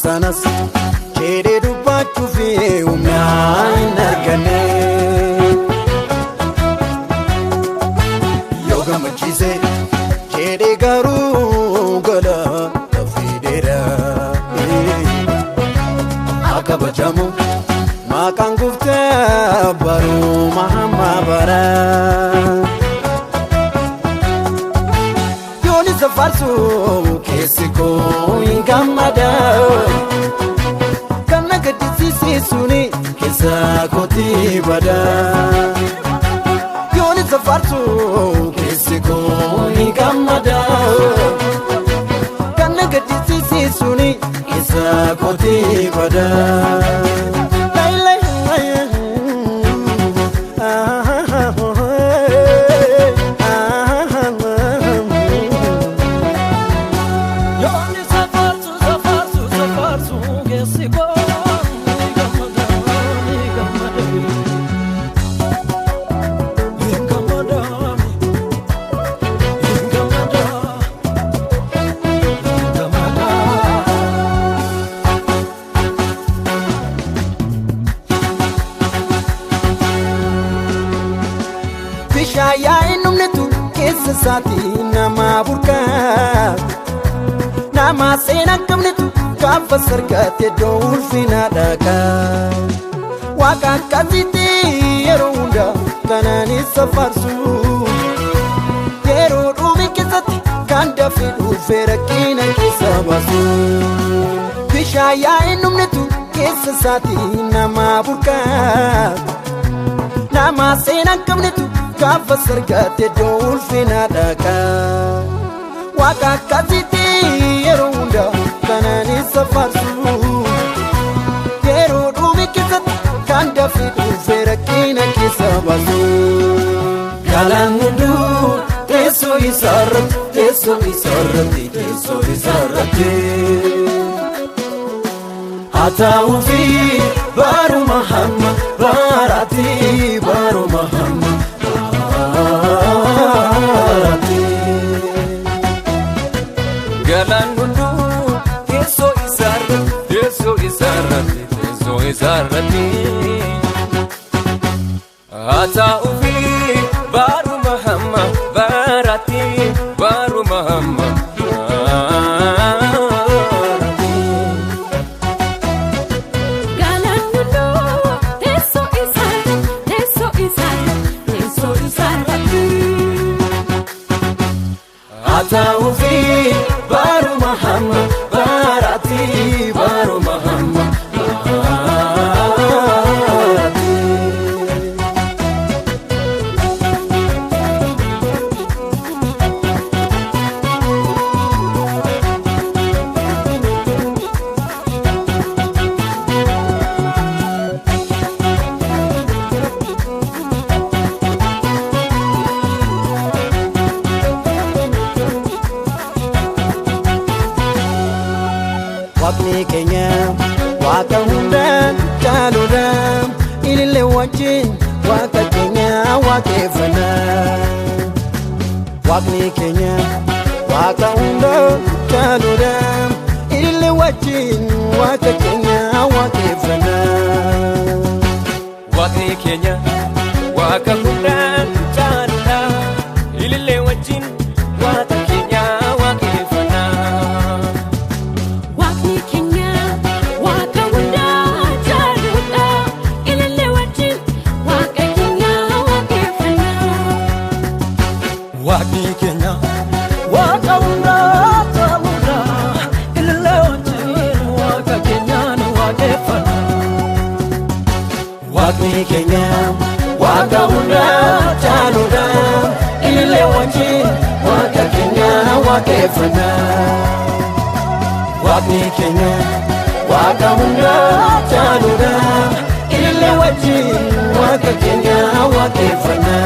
sanas jedhe dubbachuuf humnaa hin arganne yoo gammachiise jedhe garuu gala fideera akabajamu maqaan gooftaa baruma hamma bara yooni safarsu keessi koo hin gammada kan na gaddisiisuni keessa kooti bada yooni safarsu keessi koo hin gammada kan na gaddisiisuni keessa kooti bada Bishaya inumnetu keessa saati nama burka nama sena kamnetu kafa sargate do ulfina daka waka kaziti yero unda kanani safarsu yero dumi kesati kanda fidu ferakina kisabasu Bishaya inumnetu keessa saati nama burka nama sena kamnetu kafa sargate do ulfina daka waka kaziti yero unda kanani safarsu yero dumi kisat kanda fidu ferakina kisabasu galan mundu teso isarat atau fi baru mahamma barati baru mahamma Galan mundu teso isarati atau fi baru mahamma barati baru mahamma atau fi baru mahamma barati baru mahamma Wakni Kenya waka hunda jalura ilile wajin waka Kenya wakefana Wakni Kenya waka hunda jalura ilile wajin waka Kenya wakefana Wakni Kenya waka hunda jalura ilile wajin waka Kenya wakefana Wakni Kenya waka hunda jalura ilile wajin waka Kenya wakefana Wakni Kenya waka hunda jalura ilile wajin waka Kenya wakefana Wakni Kenya waka hunda jalura ilile wajin waka Kenya wakefana